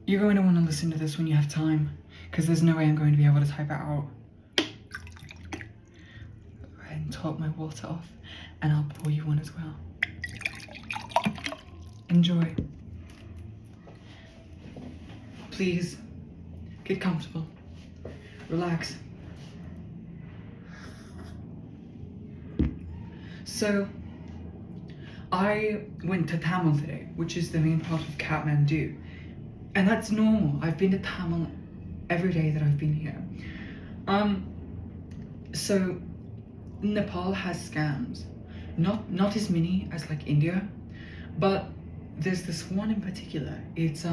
You're going to want to listen to this when you have time, because there's no way I'm going to be able to type it out. Go ahead and top my water off, and I'll pour you one as well. Enjoy. Please, get comfortable. Relax. So, I went to Tamil today, which is the main part of Kathmandu. And that's normal. I've been to Tamil every day that I've been here. So Nepal has scams. Not as many as like India, but there's this one in particular. It's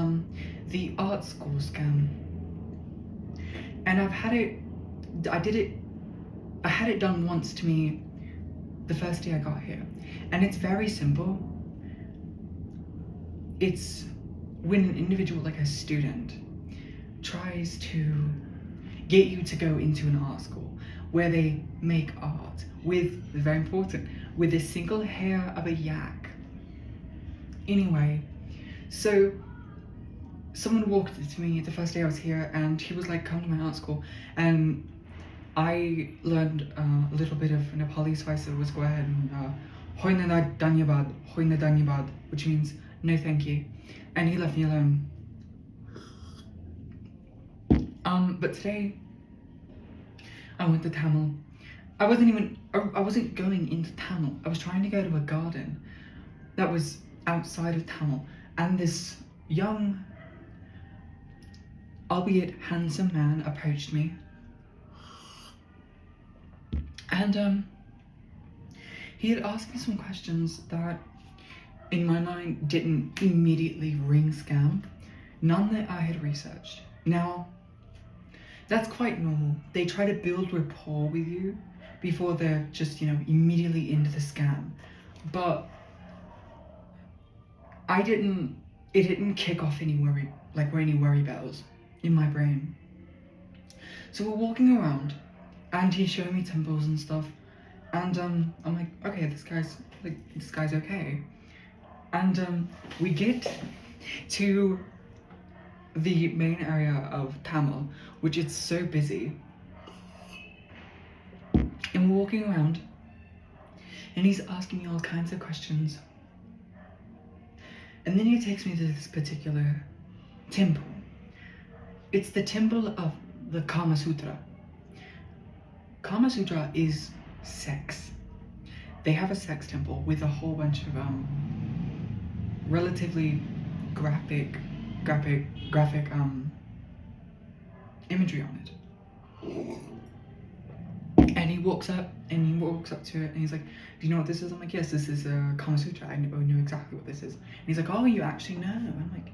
the art school scam. And I had it done once to me the first day I got here. And it's very simple. It's when an individual, like a student, tries to get you to go into an art school where they make art with, very important, with a single hair of a yak. Anyway, so someone walked to me the first day I was here and he was like, come to my art school. And I learned a little bit of Nepali, so I said, let's go ahead and hoina danyabad, which means no thank you. And he left me alone. But today I went to Tamil. I wasn't going into Tamil. I was trying to go to a garden that was outside of Tamil, and this young, albeit handsome man approached me. And he had asked me some questions that in my mind didn't immediately ring scam, none that I had researched. Now, that's quite normal. They try to build rapport with you before they're just, immediately into the scam. But it didn't kick off any worry bells in my brain. So we're walking around and he's showing me temples and stuff. And I'm like, okay, this guy's okay. And we get to the main area of Tamil, which is so busy. And we're walking around, and he's asking me all kinds of questions. And then he takes me to this particular temple. It's the temple of the Kama Sutra. Kama Sutra is sex. They have a sex temple with a whole bunch of relatively graphic imagery on it. And he walks up to it and he's like, do you know what this is? I'm like, yes, this is a Kama Sutra. I know exactly what this is. And he's like, oh, you actually know? I'm like,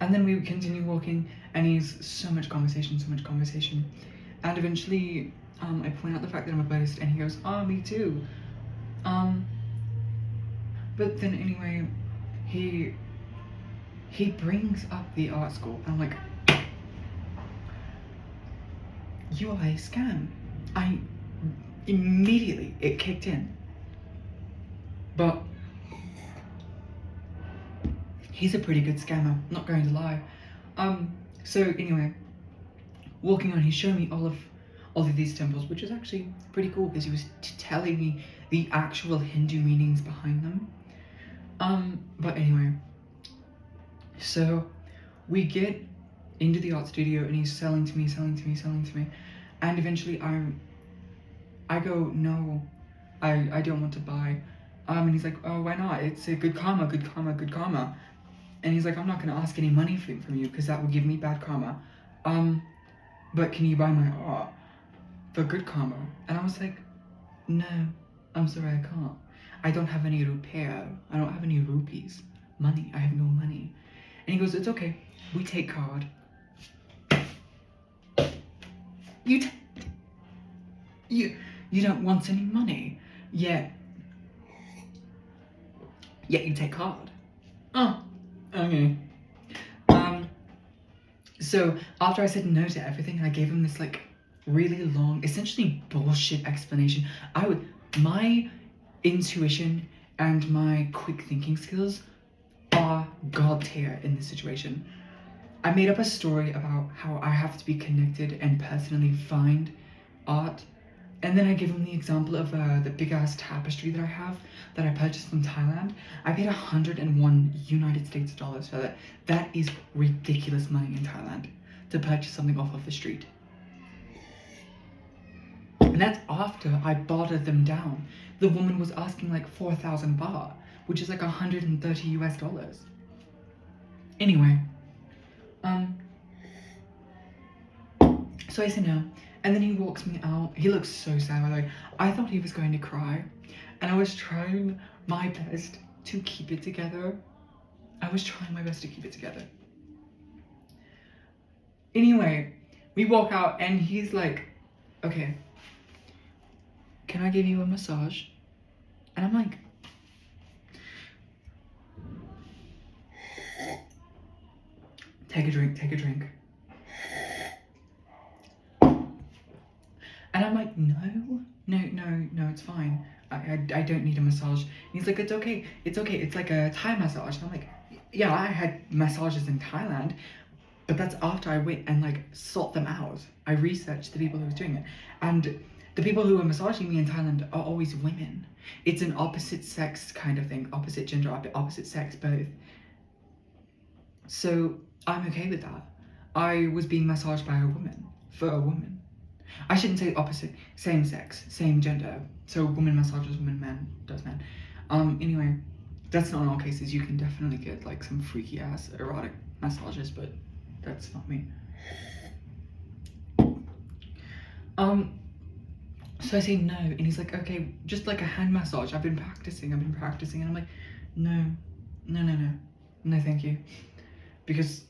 And then we continue walking and he's so much conversation. And eventually I point out the fact that I'm a Buddhist and he goes, oh, me too. But then anyway, he brings up the art school and I'm like, you are a scam. Immediately it kicked in. But he's a pretty good scammer, not going to lie. So anyway, walking on, he's showing me all of these temples, which is actually pretty cool because he was telling me the actual Hindu meanings behind them. But anyway, so we get into the art studio and he's selling to me. And eventually I go, no, I don't want to buy. And he's like, oh, why not? It's a good karma. And he's like, I'm not gonna ask any money from you because that will give me bad karma. But can you buy my art for good karma? And I was like, no, I'm sorry, I can't. I don't have any rupiah. I don't have any rupees. Money, I have no money. And he goes, it's okay, we take card. You don't want any money, yet you take card. Oh, okay. So after I said no to everything, I gave him this really long, essentially bullshit explanation. My intuition and my quick thinking skills are god tier in this situation. I made up a story about how I have to be connected and personally find art. And then I give him the example of the big ass tapestry that I have that I purchased from Thailand. I paid 101 United States dollars for that. That is ridiculous money in Thailand to purchase something off of the street. And that's after I bartered them down. The woman was asking like 4,000 baht, which is like 130 US dollars. Anyway, so I said no. And then he walks me out. He looks so sad, by the way. I thought he was going to cry. And I was trying my best to keep it together. Anyway, we walk out and he's like, okay, can I give you a massage? And I'm like, take a drink. And I'm like, no, it's fine. I don't need a massage. And he's like, it's okay. It's like a Thai massage. And I'm like, yeah, I had massages in Thailand, but that's after I went and like sought them out. I researched the people who was doing it. And the people who were massaging me in Thailand are always women. It's an opposite sex kind of thing, opposite gender, opposite sex, both. So I'm okay with that. I was being massaged by a woman, for a woman. I shouldn't say opposite, same sex, same gender. So woman massages woman, man does man. Anyway, that's not in all cases. You can definitely get like some freaky ass erotic massages, but that's not me. So I say no, and he's like, okay, just like a hand massage. I've been practicing, and I'm like, no, thank you. Because,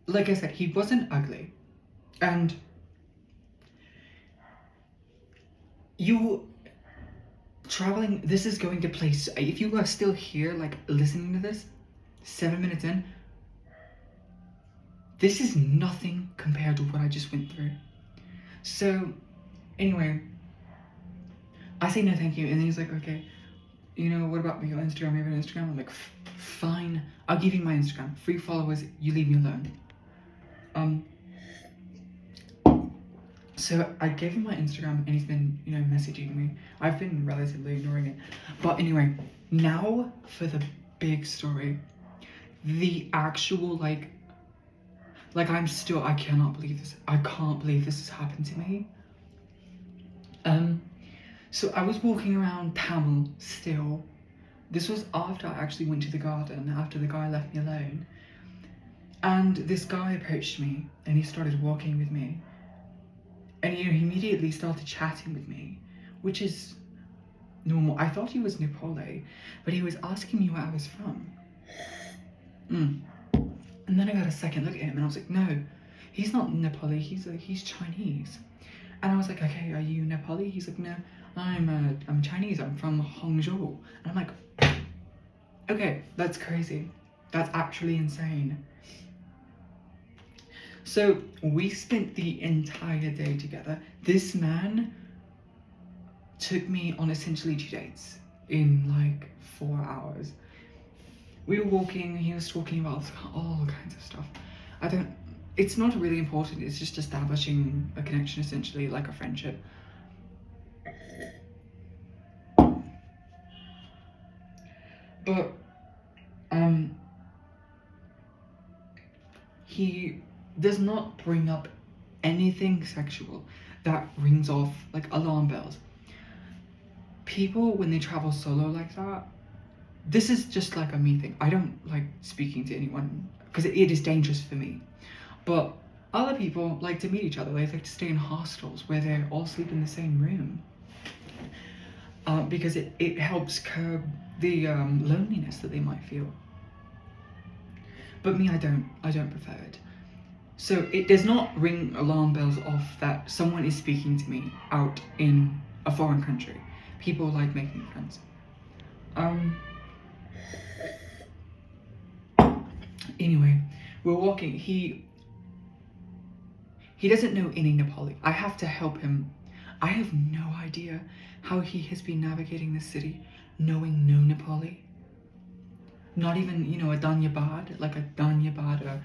like I said, he wasn't ugly, and you traveling, this is going to place, if you are still here, like, listening to this, 7 minutes in, this is nothing compared to what I just went through. So, anyway, I say no thank you, and then he's like, okay, you know, what about me on Instagram? You have an Instagram? I'm like, fine, I'll give you my Instagram. Free followers, you leave me alone. So I gave him my Instagram, and he's been, you know, messaging me. I've been relatively ignoring it. But anyway, now for the big story. The actual, like I cannot believe this. I can't believe this has happened to me. So I was walking around Tamil still. This was after I actually went to the garden, after the guy left me alone. And this guy approached me, and he started walking with me. And, you know, he immediately started chatting with me, which is normal. I thought he was Nepali, but he was asking me where I was from. And then I got a second look at him, and I was like, no, he's not Nepali, he's Chinese. And I was like, okay, are you Nepali? He's like, no, I'm Chinese, I'm from Hangzhou. And I'm like, okay, that's crazy. That's actually insane. So we spent the entire day together. This man took me on essentially 2 dates in like 4 hours. We were walking, he was talking about all kinds of stuff. It's not really important, it's just establishing a connection, essentially, like a friendship. But, he does not bring up anything sexual that rings off like alarm bells. People, when they travel solo like that, this is just like a me thing. I don't like speaking to anyone because it is dangerous for me. But other people like to meet each other. They like to stay in hostels where they all sleep in the same room. Because it helps curb the loneliness that they might feel. But me, I don't prefer it. So it does not ring alarm bells off that someone is speaking to me out in a foreign country. People like making friends. Anyway, we're walking. He doesn't know any Nepali. I have to help him. I have no idea how he has been navigating this city knowing no Nepali. Not even, you know, a danyabad, like a danyabad, a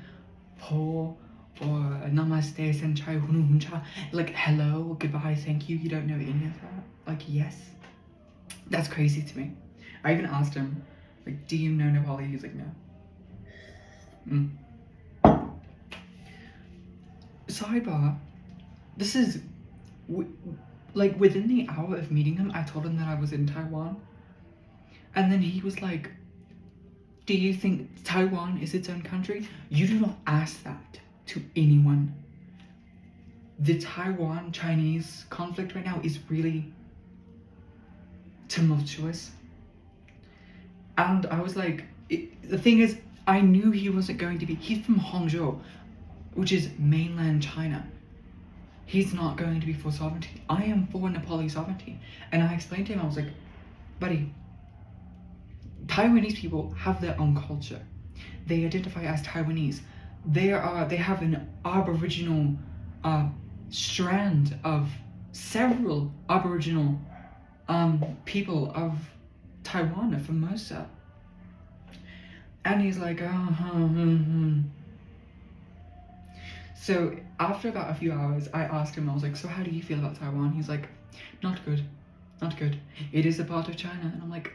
po, or a namaste, senchai, hunu huncha, like hello, goodbye, thank you. You don't know any of that. Like, yes. That's crazy to me. I even asked him, like, do you know Nepali? He's like, no. Sidebar, this is, like, within the hour of meeting him, I told him that I was in Taiwan. And then he was like, do you think Taiwan is its own country? You do not ask that to anyone. The Taiwan-Chinese conflict right now is really tumultuous. And I was like, the thing is, I knew he wasn't going to be, he's from Hangzhou, which is mainland China. He's not going to be for sovereignty. I am for Nepali sovereignty. And I explained to him, I was like, buddy, Taiwanese people have their own culture. They identify as Taiwanese. They have an Aboriginal strand of several Aboriginal people of Taiwan, of Formosa. And he's like, So after about a few hours, I asked him, I was like, so how do you feel about Taiwan? He's like, not good, not good. It is a part of China. And I'm like,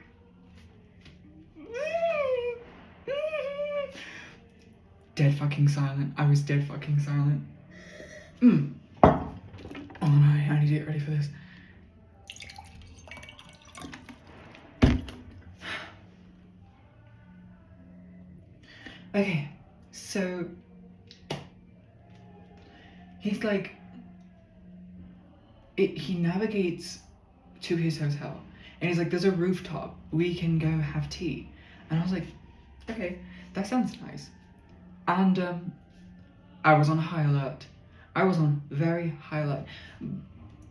dead fucking silent. I was dead fucking silent. Oh no, I need to get ready for this. Okay, so he's like, he navigates to his hotel, and he's like, there's a rooftop, we can go have tea. And I was like, okay, that sounds nice. And I was on high alert. I was on very high alert.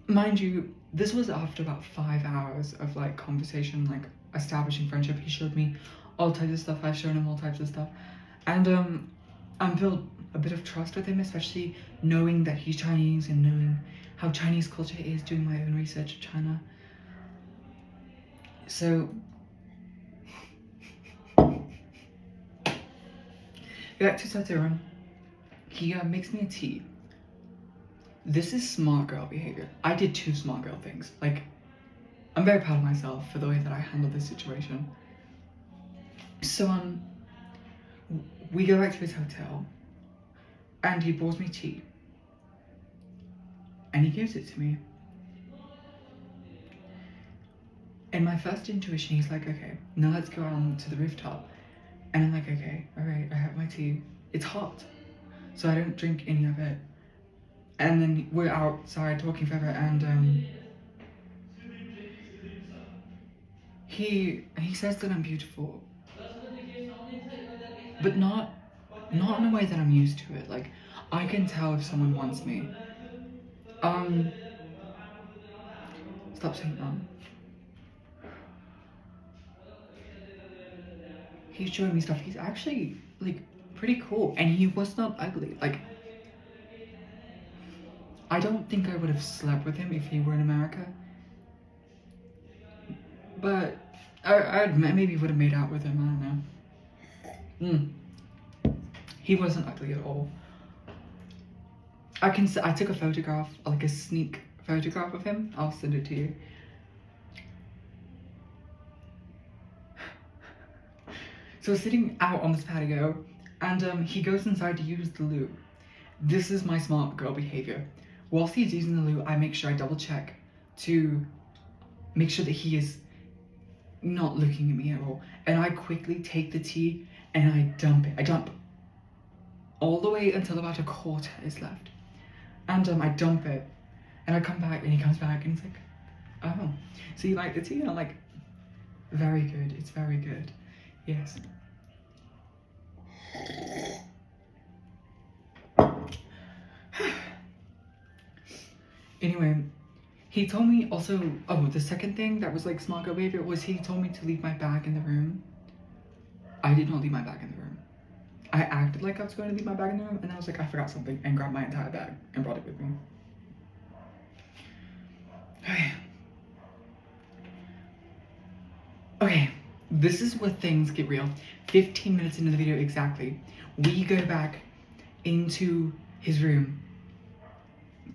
Mind you, this was after about 5 hours of like conversation, like establishing friendship. He showed me all types of stuff, I've shown him all types of stuff. And I built a bit of trust with him, especially knowing that he's Chinese and knowing how Chinese culture is, doing my own research of China. So back to Satiran. He makes me a tea. This is smart girl behavior. I did 2 smart girl things. Like, I'm very proud of myself for the way that I handled this situation. So we go back to his hotel, and he pours me tea, and he gives it to me. And my first intuition, he's like, okay, now let's go on to the rooftop. And I'm like, okay, all right, I have my tea. It's hot, so I don't drink any of it. And then we're outside talking forever, and he says that I'm beautiful, but not in a way that I'm used to it. Like, I can tell if someone wants me. Stop saying He's showing me stuff. He's actually like pretty cool, and he was not ugly. Like, I don't think I would have slept with him if he were in America, but I maybe would have made out with him. I don't know. He wasn't ugly at all. I took a photograph, like a sneak photograph of him. I'll send it to you. So we're sitting out on this patio, and he goes inside to use the loo. This is my smart girl behavior. Whilst he's using the loo, I make sure I double check to make sure that he is not looking at me at all. And I quickly take the tea and I dump it. I dump all the way until about a quarter is left. And I dump it, and I come back, and he comes back, and he's like, oh, so you like the tea? And I'm like, very good, it's very good, yes. Anyway, he told me also, the second thing that was like smart girl behavior was he told me to leave my bag in the room. I did not leave my bag in the room. I acted like I was going to leave my bag in the room, and I was like, I forgot something, and grabbed my entire bag and brought it with me. Okay. this is where things get real. 15 minutes into the video exactly, we go back into his room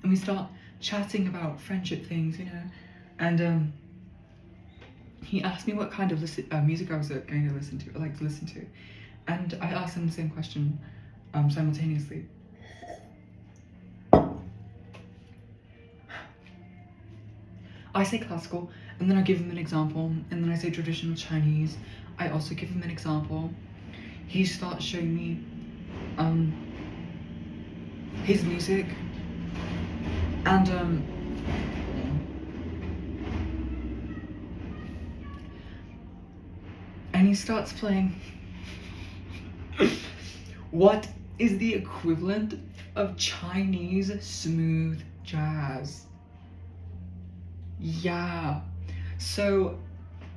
and we start chatting about friendship things, you know, and he asked me what kind of music I was going to listen to, like to listen to, and I asked him the same question simultaneously. I say classical, and then I give him an example, and then I say traditional Chinese. I also give him an example. He starts showing me his music, and he starts playing what is the equivalent of Chinese smooth jazz. Yeah, so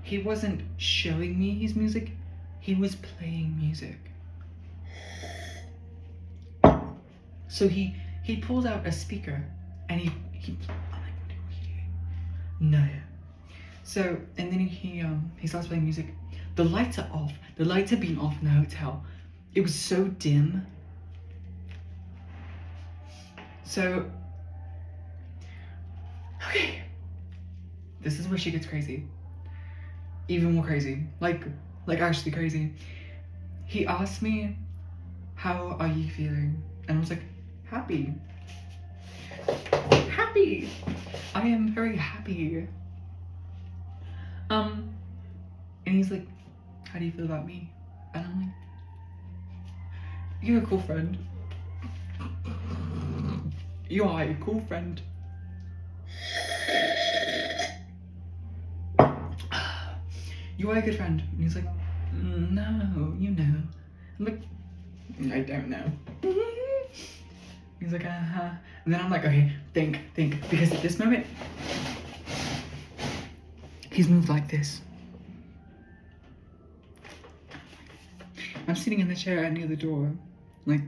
he wasn't showing me his music, he was playing music. So he pulled out a speaker and I'm like, what are you doing? No. So, and then he starts playing music. The lights are off. The lights have been off in the hotel. It was so dim. So, okay. This is where she gets crazy. Even more crazy. Like actually crazy. He asked me, how are you feeling? And I was like, happy. Happy. I am very happy. And he's like, how do you feel about me? And I'm like, you're a cool friend. You are a cool friend. You are a good friend. And he's like, no, you know. I'm like, I don't know. He's like, uh-huh. And then I'm like, okay, think. Because at this moment, he's moved like this. I'm sitting in the chair near the door, like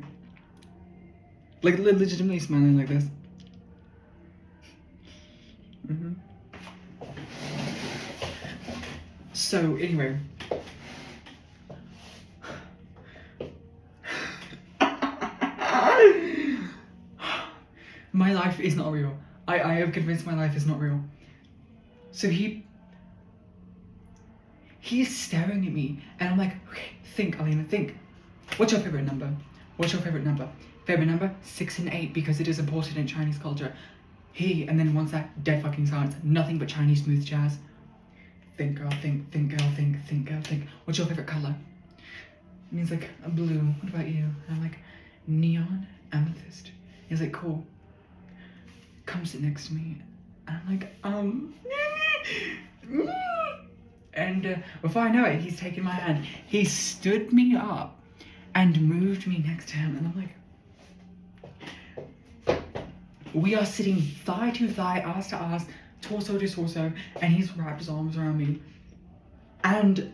legitimately smiling like this. So anyway, my life is not real. I am convinced my life is not real. So he's staring at me, and I'm like, okay, think, Alina, think. What's your favorite number? What's your favorite number? Favorite number? 6 and 8, because it is important in Chinese culture. And then once that, dead fucking silence, nothing but Chinese smooth jazz. Think, girl, think, girl, think, girl, think. What's your favorite color? And he's like, blue. What about you? And I'm like, neon amethyst. He's like, cool. Come sit next to me. And I'm like, and before I know it, he's taken my hand. He stood me up and moved me next to him. And I'm like, we are sitting thigh to thigh, ass to ass, torso to torso, and he's wrapped his arms around me. And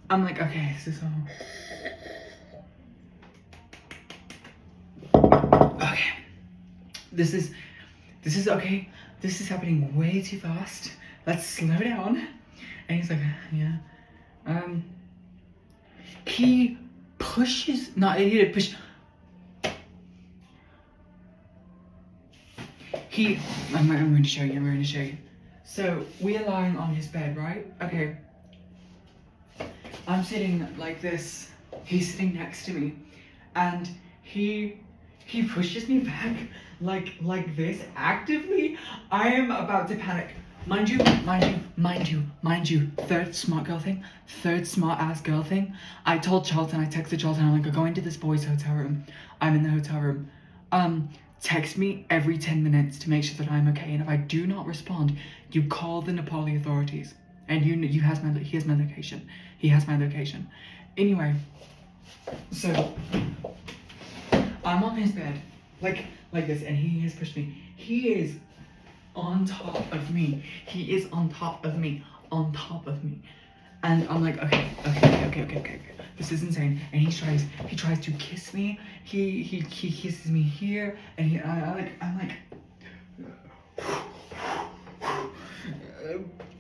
I'm like, okay, this is all. Okay. This is okay. This is happening way too fast. Let's slow down. And he's like, yeah. He pushes, he didn't push. I'm going to show you. So we are lying on his bed, right? Okay. I'm sitting like this. He's sitting next to me, and he pushes me back like this actively. I am about to panic. Mind you. Third smart ass girl thing. I told Charlton, I texted Charlton, I'm like, I'm going to this boy's hotel room. I'm in the hotel room. Text me every 10 minutes to make sure that I'm okay. And if I do not respond, you call the Nepali authorities. And he has my location. He has my location. Anyway, so I'm on his bed, like this, and he has pushed me. He is on top of me. He is on top of me. And I'm like, okay. This is insane. And he tries to kiss me. He kisses me here, and I'm like,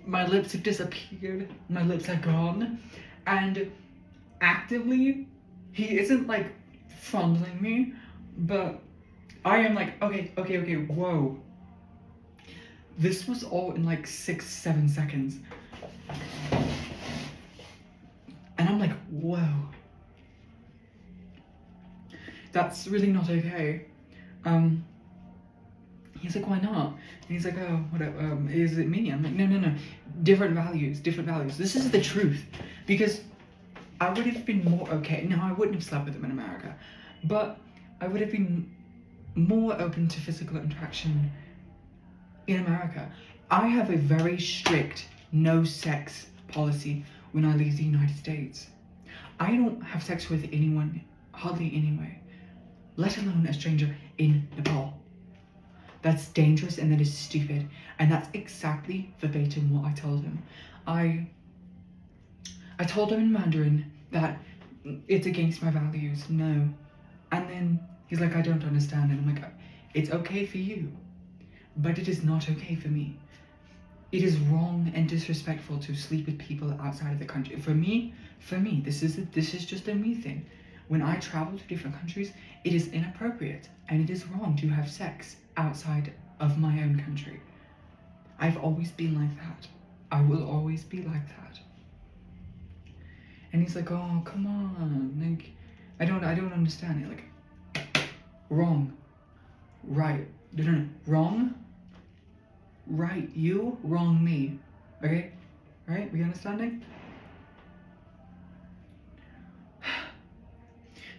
my lips have disappeared. My lips are gone, And actively, he isn't like fondling me, but I am like, okay, whoa. This was all in like 6-7 seconds. And I'm like, whoa. That's really not okay. He's like, why not? And he's like, oh, whatever, is it me? I'm like, no. Different values. This is the truth. Because I would have been more okay. No, I wouldn't have slept with him in America. But I would have been more open to physical interaction in America. I have a very strict no sex policy when I leave the United States. I don't have sex with anyone, hardly anyway, let alone a stranger in Nepal. That's dangerous and that is stupid. And that's exactly verbatim what I told him. I told him in Mandarin that it's against my values, no. And then he's like, I don't understand. And I'm like, it's okay for you, but it is not okay for me. It is wrong and disrespectful to sleep with people outside of the country. For me, this is just a me thing. When I travel to different countries, it is inappropriate and it is wrong to have sex outside of my own country. I've always been like that. I will always be like that. And he's like, oh, come on, like, I don't understand it. Like, wrong, right, no, wrong, right, you, wrong, me, okay, right, we understanding?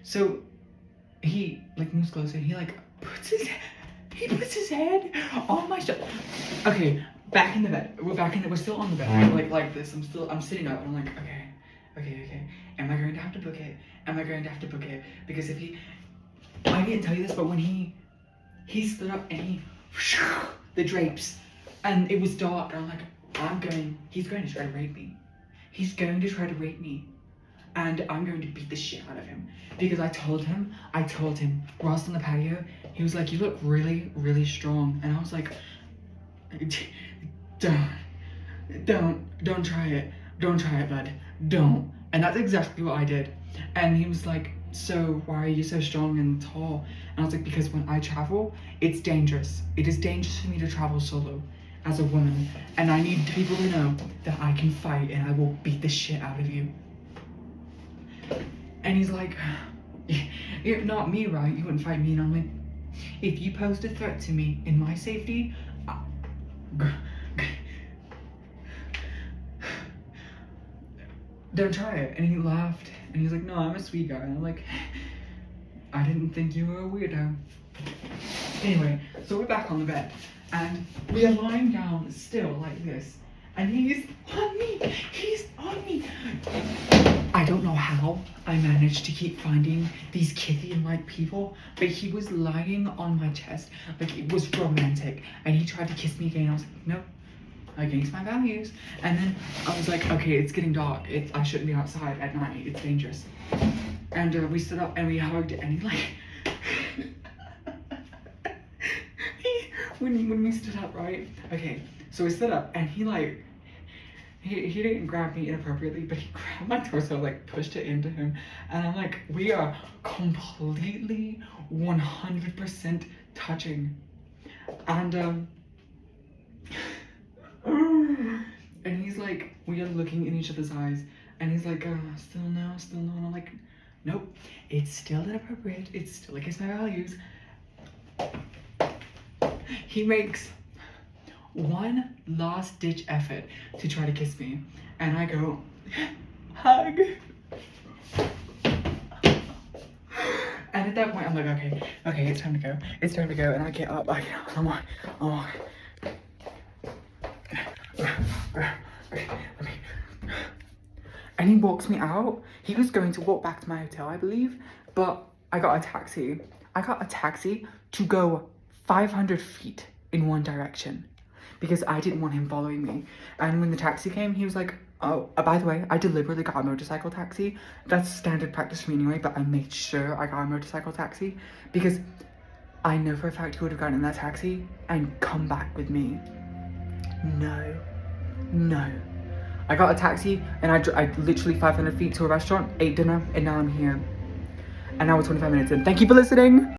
So, he, like, moves closer, he, like, puts his head on my shoulder. Okay, back in the bed, we're still on the bed, like this, I'm sitting up, and I'm like, okay, am I going to have to book it? Because if I didn't tell you this, but when he stood up and the drapes, and it was dark, and I'm like, he's going to try to rape me. And I'm going to beat the shit out of him. Because I told him, whilst on the patio, he was like, you look really, really strong. And I was like, don't try it, bud, don't. And that's exactly what I did. And he was like, so why are you so strong and tall? And I was like, because when I travel, it's dangerous. It is dangerous for me to travel solo as a woman. And I need people to know that I can fight and I will beat the shit out of you. And he's like, you're not me, right? You wouldn't fight me. And I'm like, if you posed a threat to me in my safety, don't try it. And he laughed and he's like, no, I'm a sweet guy. And I'm like, I didn't think you were a weirdo. Anyway, so we're back on the bed and we are lying down still like this, and he's on me. I don't know how I managed to keep finding these Kithian-like people, but he was lying on my chest like it was romantic, and he tried to kiss me again. I was like, no, against my values. And then I was like, okay, it's getting dark. I shouldn't be outside at night. It's dangerous. And we stood up and we hugged, and he like, when we stood up, right? Okay, so we stood up and he like, he didn't grab me inappropriately, but he grabbed my torso, like pushed it into him. And I'm like, we are completely 100% touching. And and he's like, we are looking in each other's eyes, and he's like, still no. And I'm like, nope, it's still inappropriate. It's still against my values. He makes one last ditch effort to try to kiss me, and I go, hug. And at that point, I'm like, okay, it's time to go. And I get up, I'm like, oh. And he walks me out. He was going to walk back to my hotel, I believe, but I got a taxi. To go 500 feet in one direction because I didn't want him following me. And when the taxi came, he was like, oh, by the way, I deliberately got a motorcycle taxi. That's standard practice for me anyway, but I made sure I got a motorcycle taxi because I know for a fact he would have gotten in that taxi and come back with me. No. I got a taxi and I literally 500 feet to a restaurant, ate dinner, and now I'm here. And now we're 25 minutes in. Thank you for listening.